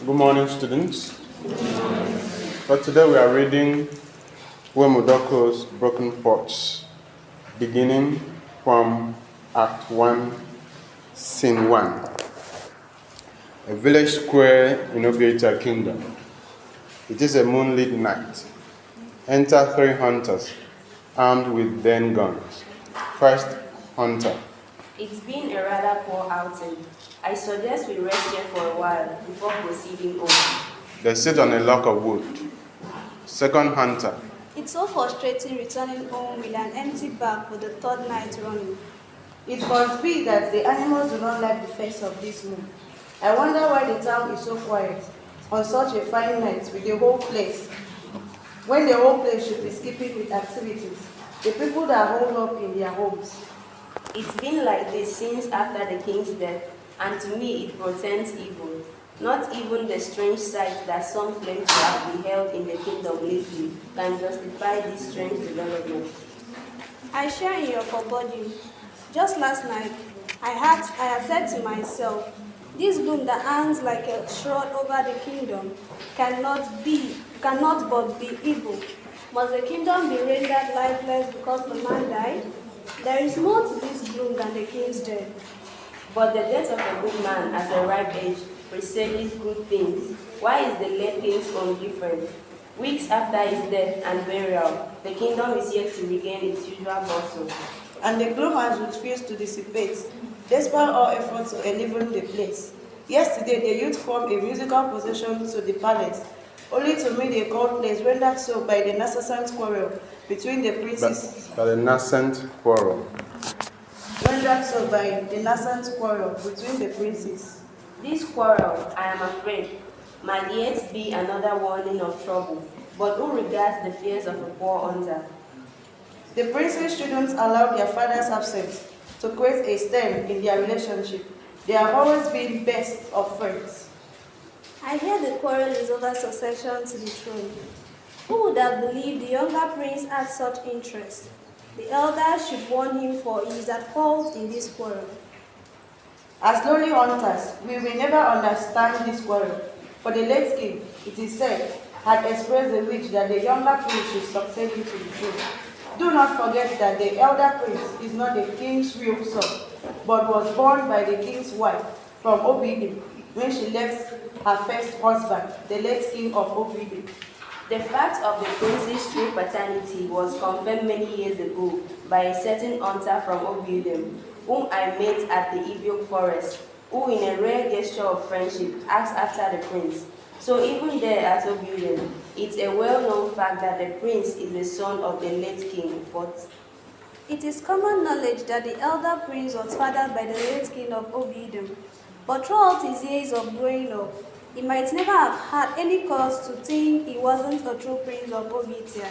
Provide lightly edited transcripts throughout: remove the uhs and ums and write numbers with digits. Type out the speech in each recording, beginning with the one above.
Good morning, students. For today, we are reading Uwem Udoko's Broken Pots, beginning from Act 1, Scene 1. A village square in Obieta Kingdom. It is a moonlit night. Enter 3 hunters, armed with den guns. First hunter. It's been a rather poor outing. I suggest we rest here for a while before proceeding on. They sit on a log of wood. Second hunter. It's so frustrating returning home with an empty bag for the third night running. It must be that the animals do not like the face of this moon. I wonder why the town is so quiet on such a fine night when the whole place should be skipping with activities. The people that hold up in their homes. It's been like this since after the king's death, and to me it portends evil. Not even the strange sight that some claim to have beheld in the kingdom lately can justify this strange development. I share in your foreboding. Just last night, I had said to myself, this gloom that hangs like a shroud over the kingdom cannot but be evil. Must the kingdom be rendered lifeless because the man died? There is more to this gloom than the king's death. But the death of a good man at a ripe age presages good things. Why is the late king's own different? Weeks after his death and burial, the kingdom is yet to regain its usual bustle. And the gloom has refused to dissipate, despite all efforts to enliven the place. Yesterday, the youth formed a musical procession to the palace, only to meet a cold place rendered so by the nascent quarrel between the princes. By the nascent quarrel. Rendered so by the nascent quarrel between the princes. This quarrel, I am afraid, might yet be another warning of trouble. But who regards the fears of a poor hunter? The princes shouldn't allow their father's absence to create a stain in their relationship. They have always been best of friends. I hear the quarrel is over succession to the throne. Who would have believed the younger prince had such interest? The elders should warn him, for he is at fault in this quarrel. As lowly hunters, we will never understand this quarrel. For the late king, it is said, had expressed the wish that the younger prince should succeed him to the throne. Do not forget that the elder prince is not the king's real son, but was born by the king's wife from Obidi when she left her first husband, the late king of Obidi. The fact of the prince's true paternity was confirmed many years ago by a certain hunter from Obidi, whom I met at the Ibiok forest, who in a rare gesture of friendship asked after the prince. So even there at Obidi, it's a well-known fact that the prince is the son of the late king. But it is common knowledge that the elder prince was fathered by the late king of Obidi, but throughout his years of growing up, he might never have had any cause to think he wasn't a true prince of Obitia.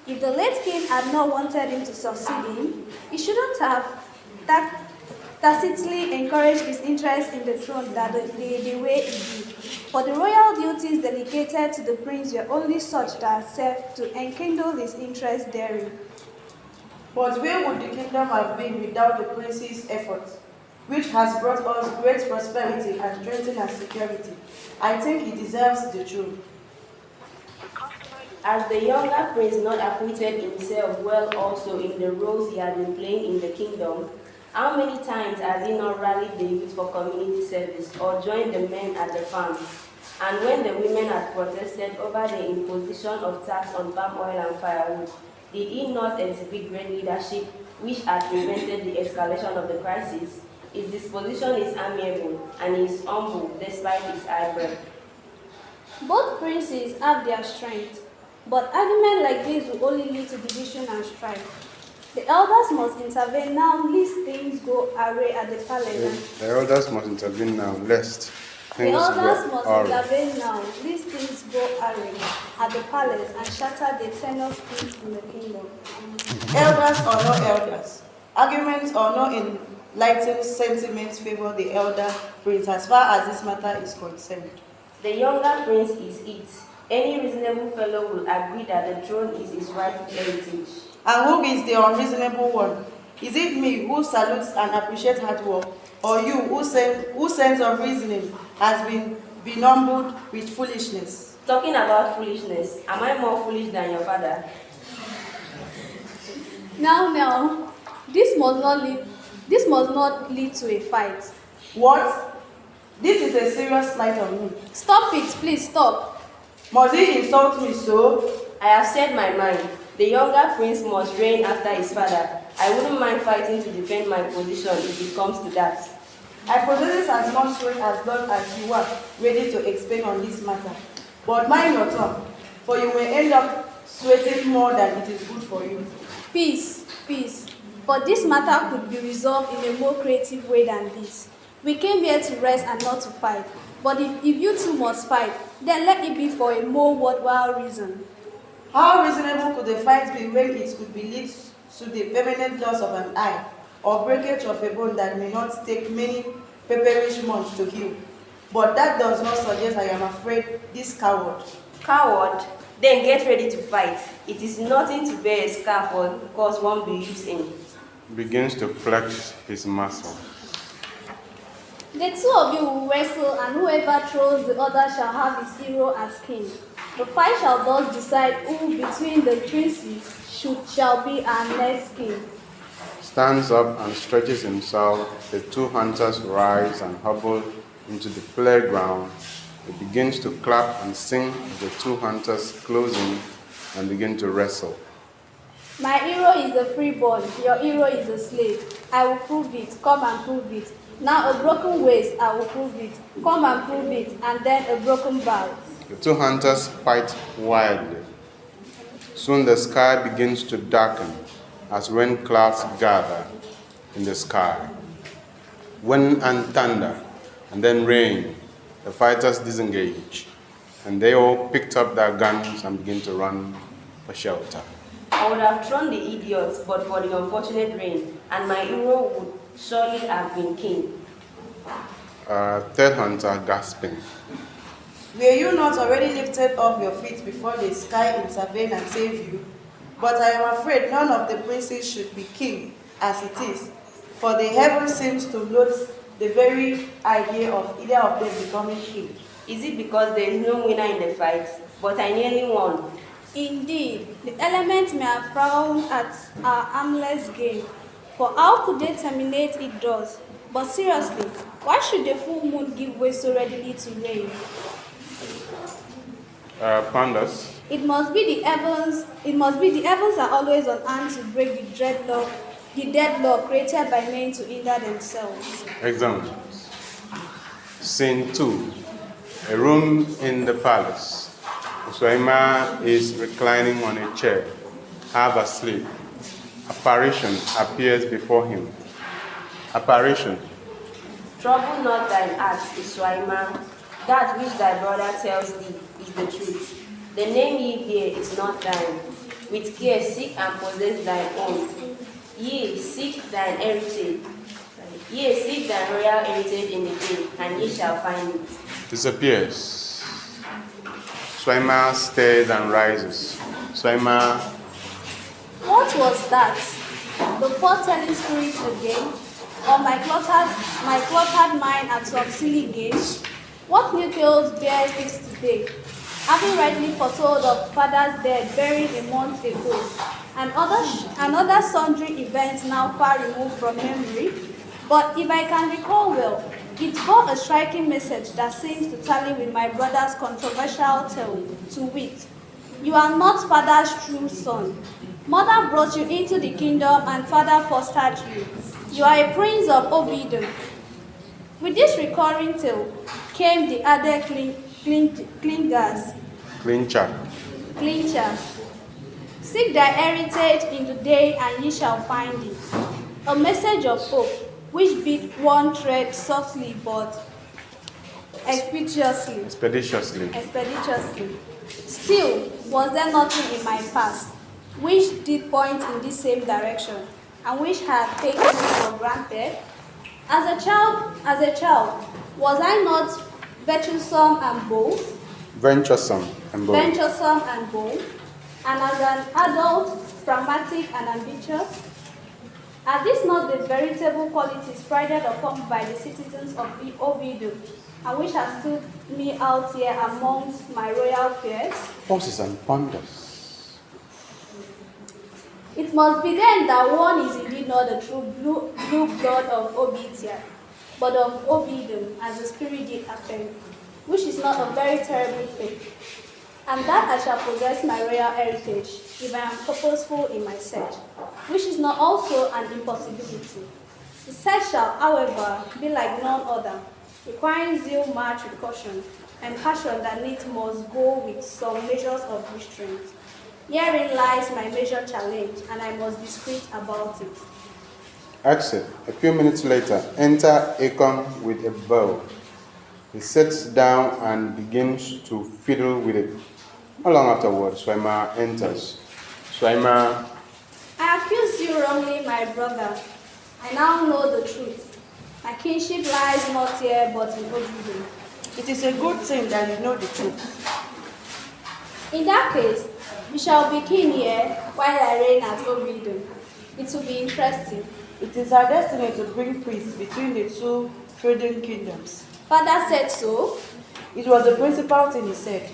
If the late king had not wanted him to succeed him, he shouldn't have tacitly encouraged his interest in the throne the way he did. For the royal duties delegated to the prince were only such that served to enkindle his interest therein. But where would the kingdom have been without the prince's efforts, which has brought us great prosperity and strengthened our security? I think he deserves the truth. as the younger prince not acquitted himself well also in the roles he had been playing in the kingdom, how many times has he not rallied the youth for community service or joined the men at the farms? And when the women had protested over the imposition of tax on palm oil and firewood, did he not exhibit great leadership which had prevented the escalation of the crisis? His disposition is amiable and he is humble despite his high birth. Both princes have their strengths, but argument like this will only lead to division and strife. The elders must intervene now, lest things go awry at the palace. The elders must intervene now, lest The things elders go must awry. intervene now, lest things go awry at the palace and shatter the tenuous peace in the kingdom. Elders or no elders, arguments or no enlightened sentiments favor the elder prince as far as this matter is concerned. The younger prince is it. Any reasonable fellow will agree that the throne is his rightful heritage. And who is the unreasonable one? Is it me who salutes and appreciates hard work, or you whose sense of reasoning has been benumbed with foolishness. Talking about foolishness, am I more foolish than your father? Now, this must not lead to a fight. What? This is a serious slight on me. Stop it, please stop. Must he insult me so? I have said my mind. The younger prince must reign after his father. I wouldn't mind fighting to defend my position if it comes to that. I possess as much weight as long as you are ready to explain on this matter. But mind your tongue, for you may end up sweating more than it is good for you. Peace, peace. But this matter could be resolved in a more creative way than this. We came here to rest and not to fight. But if you two must fight, then let it be for a more worthwhile reason. How reasonable could a fight be when it could be lead to the permanent loss of an eye or breakage of a bone that may not take many pepperish months to heal? But that does not suggest I am afraid this coward. Coward? Then get ready to fight. It is nothing to bear a scar for because one believes in. Begins to flex his muscle. The two of you will wrestle, and whoever throws the other shall have his hero as king. The fight shall thus decide who between the princes shall be our next king. Stands up and stretches himself. The two hunters rise and hobble into the playground. He begins to clap and sing as the two hunters close in and begin to wrestle. My hero is a freeborn, your hero is a slave. I will prove it, come and prove it. Now a broken waist, I will prove it. Come and prove it, and then a broken bow. The two hunters fight wildly. Soon the sky begins to darken as when clouds gather in the sky. Wind and thunder, and then rain. The fighters disengage, and they all picked up their guns and began to run for shelter. I would have thrown the idiots, but for the unfortunate rain, and my hero would surely have been king. Third hunter gasping. Were you not already lifted off your feet before the sky intervened and saved you? But I am afraid none of the princes should be king as it is, for the heaven seems to loathe the very idea of either of them becoming king. Is it because there is no winner in the fight? But I nearly won. Indeed, the elements may have frowned at our harmless game, for how could they terminate it thus? But seriously, why should the full moon give way so readily to rain? Pandas. It must be the heavens are always on hand to break the deadlock created by men to hinder themselves. Examples. Scene 2. A room in the palace. Usuaima is reclining on a chair, half asleep. Apparition appears before him. Apparition. Trouble not thine heart, Iswaima. That which thy brother tells thee is the truth. The name ye bear is not thine. With care seek and possess thine own. Ye seek thine heritage. Ye seek thine royal heritage in the day, and ye shall find it. Disappears. Swaima stares and rises. Swaima. What was that? The foretelling spirit again? Or my cluttered mind at some silly game? What new tales bear fixed today? Having rightly foretold of father's death buried a month ago, and other sundry events now far removed from memory, but if I can recall well, it bore a striking message that seems to tally with my brother's controversial tale, to wit, you are not father's true son. Mother brought you into the kingdom and father fostered you. You are a prince of Obidum. With this recurring tale came the other clingers. Clincher. Seek thy heritage in the day and ye shall find it. A message of hope, which beat one thread softly but expeditiously. Still, was there nothing in my past which did point in this same direction, and which had taken me for granted? As a child, was I not venturesome and bold? And as an adult, pragmatic and ambitious? Are these not the veritable qualities prided upon by the citizens of Ovidu? and which has stood me out here amongst my royal peers? Pauses and ponders. It must be then that one is indeed not the true blue blood of Obadiah, but of Obedom, as the Spirit did affirm, which is not a very terrible thing. And that I shall possess my royal heritage, if I am purposeful in my search, which is not also an impossibility. The search shall, however, be like none other, requiring zeal marked with caution, and passion that needs must go with some measures of restraint. Herein lies my major challenge, and I must be discreet about it. Exit. A few minutes later, enter Acon with a bow. He sits down and begins to fiddle with it. Not long afterwards, Swaima enters. Swaima, I accuse you wrongly, my brother. I now know the truth. My kinship lies not here, but in Obedom. It is a good thing that you know the truth. In that case, we shall be king here while I reign at Obedom. It will be interesting. It is our destiny to bring peace between the two feuding kingdoms. Father said so. It was the principal thing he said.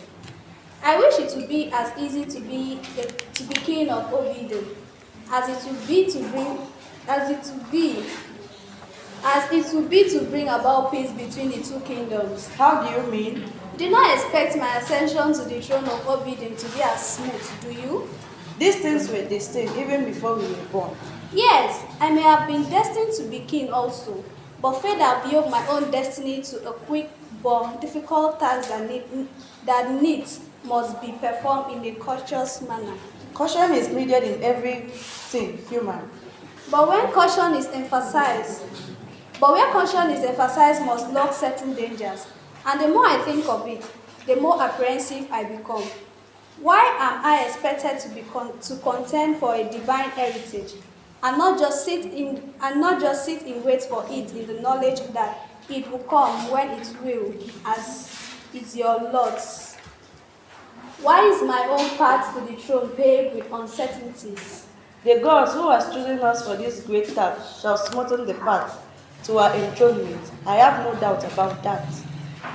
I wish it would be as easy to be king of Obedom as it would be to bring about peace between the two kingdoms. How do you mean? Do not expect my ascension to the throne of Obedom to be as smooth, do you? These things were destined even before we were born. Yes, I may have been destined to be king also, but fate above my own destiny to a quick-born, difficult task that needs must be performed in a cautious manner. Caution is needed in everything human. But where caution is emphasized must lurk certain dangers, and the more I think of it, the more apprehensive I become. Why am I expected to contend for a divine heritage, and not just sit in wait for it in the knowledge that it will come when it will, as is your Lord's? Why is my own path to the throne paved with uncertainties? The gods who has chosen us for this great task shall smoothen the path to our enthronement. I have no doubt about that.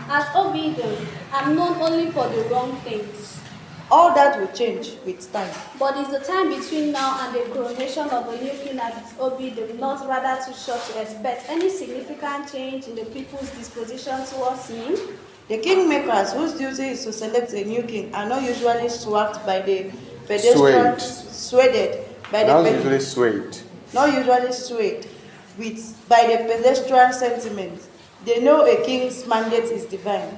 As Obedom, I'm known only for the wrong things. All that will change with time. But is the time between now and the coronation of the new king at Obedom not rather too short to expect any significant change in the people's disposition towards me? The kingmakers whose duty is to select a new king are not usually swapped by the swayed by the pedestrian sentiment. They know a king's mandate is divine.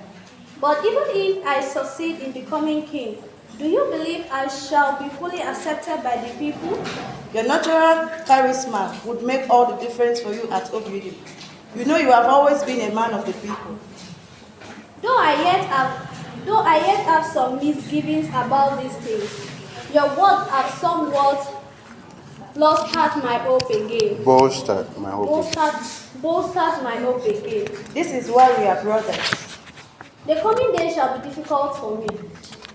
But even if I succeed in becoming king, do you believe I shall be fully accepted by the people? Your natural charisma would make all the difference for you at Obedom. You know you have always been a man of the people. Though I yet have some misgivings about these things, your words have somewhat lost heart my hope again. bolstered my hope. Bolstered my hope again. This is why we are brothers. The coming day shall be difficult for me.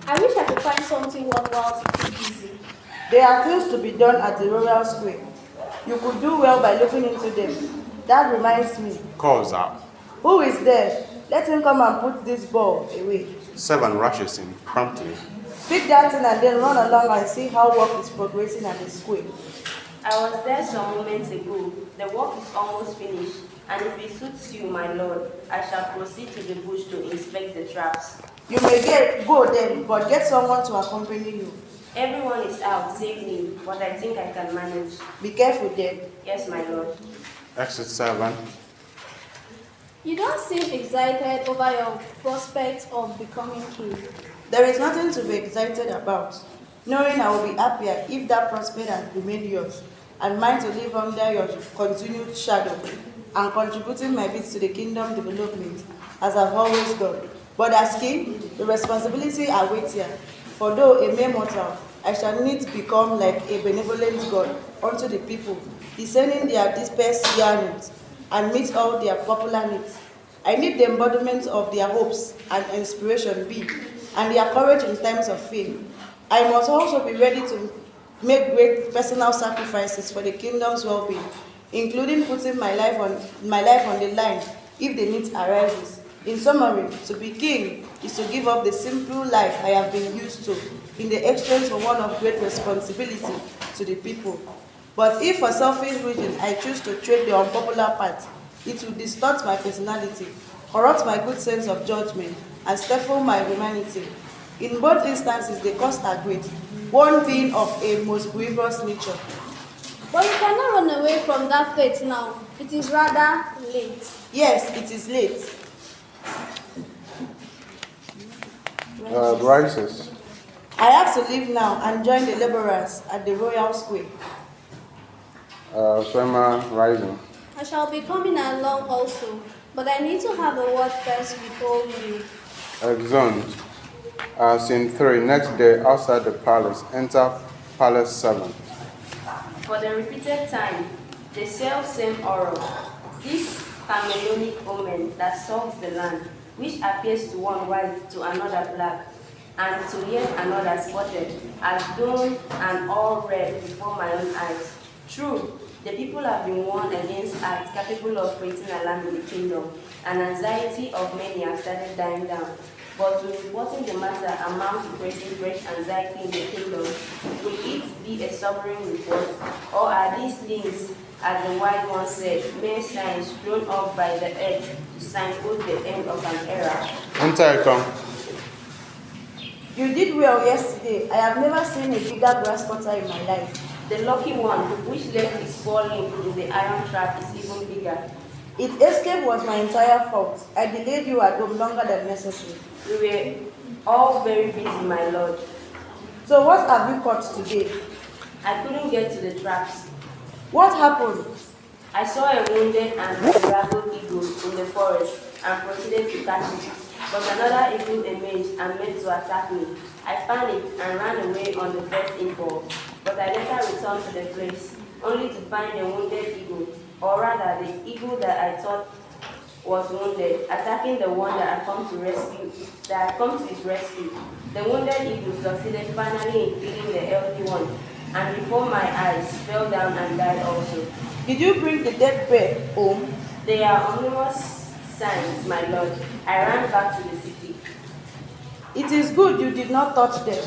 I wish I could find something worthwhile to keep busy. There are things to be done at the royal square. You could do well by looking into them. That reminds me. Calls out. Who is there? Let him come and put this ball away. Servant rushes in promptly. Pick that thing and then run along and see how work is progressing at the square. I was there some moments ago. The work is almost finished, and if it suits you, my lord, I shall proceed to the bush to inspect the traps. You may go then, but get someone to accompany you. Everyone is out, save me, but I think I can manage. Be careful then. Yes, my lord. Exit servant. You don't seem excited over your prospect of becoming king. There is nothing to be excited about. Knowing I will be happier if that prospect has remained yours, and mine to live under your continued shadow, and contributing my bit to the kingdom development, as I've always done. But as king, the responsibility awaits here. For though a mere mortal, I shall need to become like a benevolent God unto the people, discerning their dispersed yearnings, and meet all their popular needs. I need the embodiment of their hopes and inspiration be, and their courage in times of fear. I must also be ready to make great personal sacrifices for the kingdom's well-being, including putting my life on the line if the need arises. In summary, to be king is to give up the simple life I have been used to in the exchange for one of great responsibility to the people. But if for selfish reason I choose to trade the unpopular path, it will distort my personality, corrupt my good sense of judgment, and stifle my humanity. In both instances, the costs are great, one being of a most grievous nature. But you cannot run away from that fate now. It is rather late. Yes, it is late. Rises. I have to leave now and join the laborers at the Royal Square. Swimmer rising. I shall be coming along also, but I need to have a word first before you. Exeunt. Scene 3. Next day, outside the palace, enter palace servant. For the repeated time, the self-same oral, this chameleonic omen that solves the land, which appears to one white, to another black, and to yet another spotted, as done and all red before my own eyes. True, the people have been warned against acts capable of creating alarm in the kingdom, and anxiety of many have started dying down. But to reporting the matter amounts to creating great anxiety in the kingdom. Will it be a sobering report, or are these things, as the wise one said, mere signs thrown up by the earth to signpost the end of an era? Enter Ekong. You did well yesterday. I have never seen a bigger grass cutter in my life. The lucky one, which left his poor limb in the iron trap, is even bigger. Its escape was my entire fault. I delayed you at home longer than necessary. We were all very busy, my lord. So what have you caught today? I couldn't get to the traps. What happened? I saw a wounded and bedraggled eagle in the forest and proceeded to catch it. But another eagle emerged and meant to attack me. I panicked and ran away on the first impulse, but I later returned to the place, only to find a wounded eagle, or rather the eagle that I thought was wounded, attacking the one that had come to his rescue. The wounded eagle succeeded finally in killing the healthy one, and before my eyes fell down and died also. Did you bring the dead bird home? They are ominous signs, my lord. I ran back to the city. It is good you did not touch them,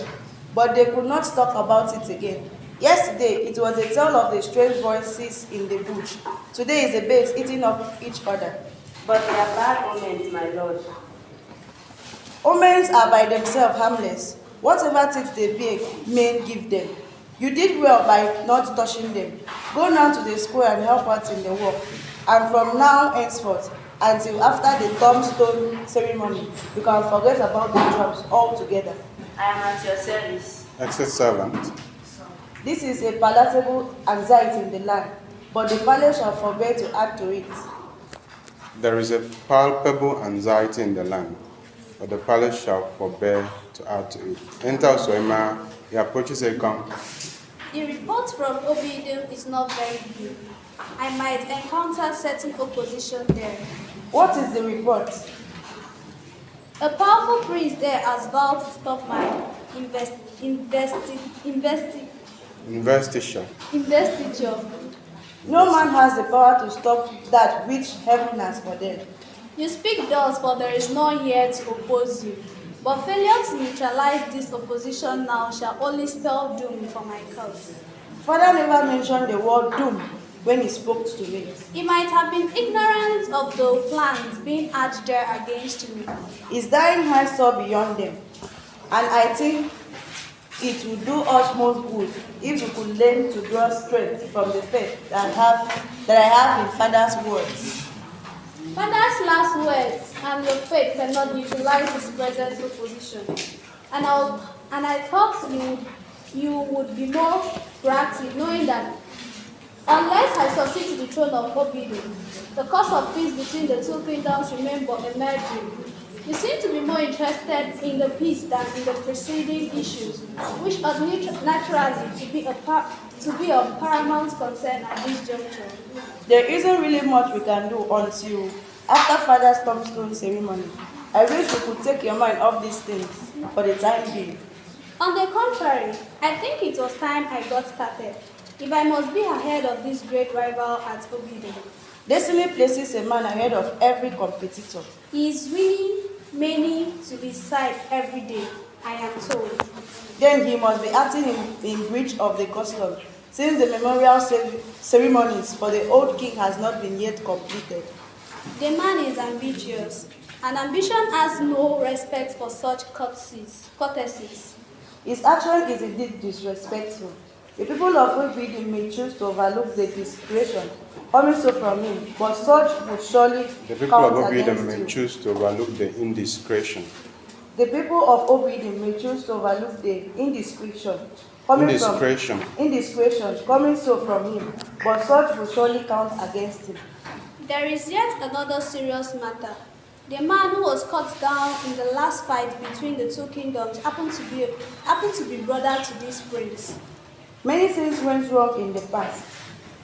but they could not talk about it again. Yesterday, it was a tale of the strange voices in the bush. Today is the birds eating up each other. But they are bad omens, my lord. Omens are by themselves harmless. Whatever things they beg, men give them. You did well by not touching them. Go now to the square and help out in the work. And from now henceforth, until after the tombstone ceremony, you can forget about the traps altogether. I am at your service. Exit servant. This is a palatable anxiety in the land, but the palace shall forbear to add to it. There is a palpable anxiety in the land, but the palace shall forbear to add to it. Enter Swema. He approaches Ekong. The report from Obidum is not very good. I might encounter certain opposition there. What is the report? A powerful prince there has vowed to stop my Investiture. investiture. No man has the power to stop that which heaven has ordained. You speak thus, for there is none here to oppose you. But failure to neutralize this opposition now shall only spell doom for my cause. Father never mentioned the word doom when he spoke to me. He might have been ignorant of the plans being hatched there against me. His dying hands saw beyond them, and I think it would do us most good if we could learn to draw strength from the faith that I have in Father's words. Father's last words and your faith cannot neutralize his present opposition. And I thought you would be more proactive, knowing that unless I succeed to the throne of Obidum, the cause of peace between the two kingdoms remain but emerging. You seem to be more interested in the peace than in the preceding issues, which ought naturally to be of paramount concern at this juncture. There isn't really much we can do until after Father's tombstone ceremony. I wish we could take your mind off these things for the time being. On the contrary, I think it was time I got started, if I must be ahead of this great rival at Obidum. Destiny places a man ahead of every competitor. He is winning many to his side every day, I am told. Then he must be acting in breach of the custom, since the memorial ceremonies for the old king has not been yet completed. The man is ambitious, and ambition has no respect for such courtesies. His action is indeed disrespectful. The people of Ubidi may choose to overlook the discretion coming so from him, but such would surely The people count of Obedem against may you. choose to overlook the indiscretion. The people of Obedi may choose to overlook the indiscretion coming so from him, but such will surely count against him. There is yet another serious matter. The man who was cut down in the last fight between the two kingdoms happened to be brother to this prince. Many things went wrong in the past,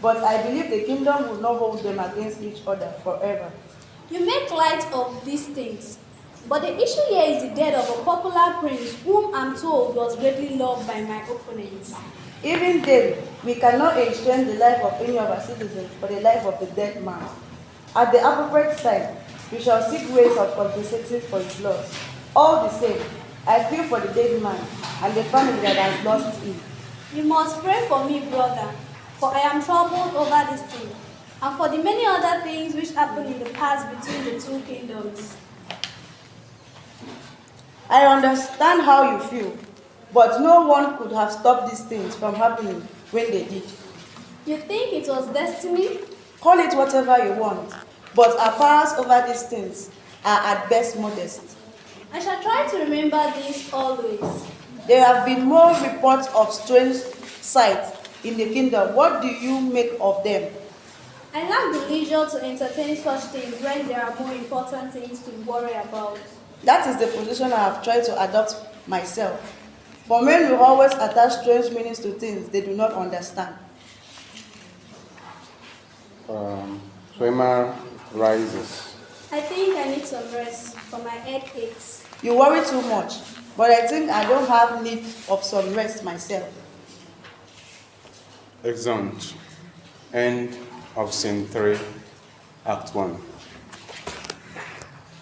but I believe the kingdom will not hold them against each other forever. You make light of these things, but the issue here is the death of a popular prince whom I'm told was greatly loved by my opponents. Even then, we cannot exchange the life of any of our citizens for the life of a dead man. At the appropriate time, we shall seek ways of compensating for his loss. All the same, I feel for the dead man and the family that has lost him. You must pray for me, brother, for I am troubled over this thing, and for the many other things which happened in the past between the two kingdoms. I understand how you feel, but no one could have stopped these things from happening when they did. You think it was destiny? Call it whatever you want, but our powers over these things are at best modest. I shall try to remember this always. There have been more reports of strange sights in the kingdom. What do you make of them? I lack the leisure to entertain such things when there are more important things to worry about. That is the position I have tried to adopt myself. For men will always attach strange meanings to things they do not understand. Swimmer rises. I think I need some rest, for my head aches. You worry too much, but I think I don't have need of some rest myself. Exeunt. End of Scene 3, Act 1.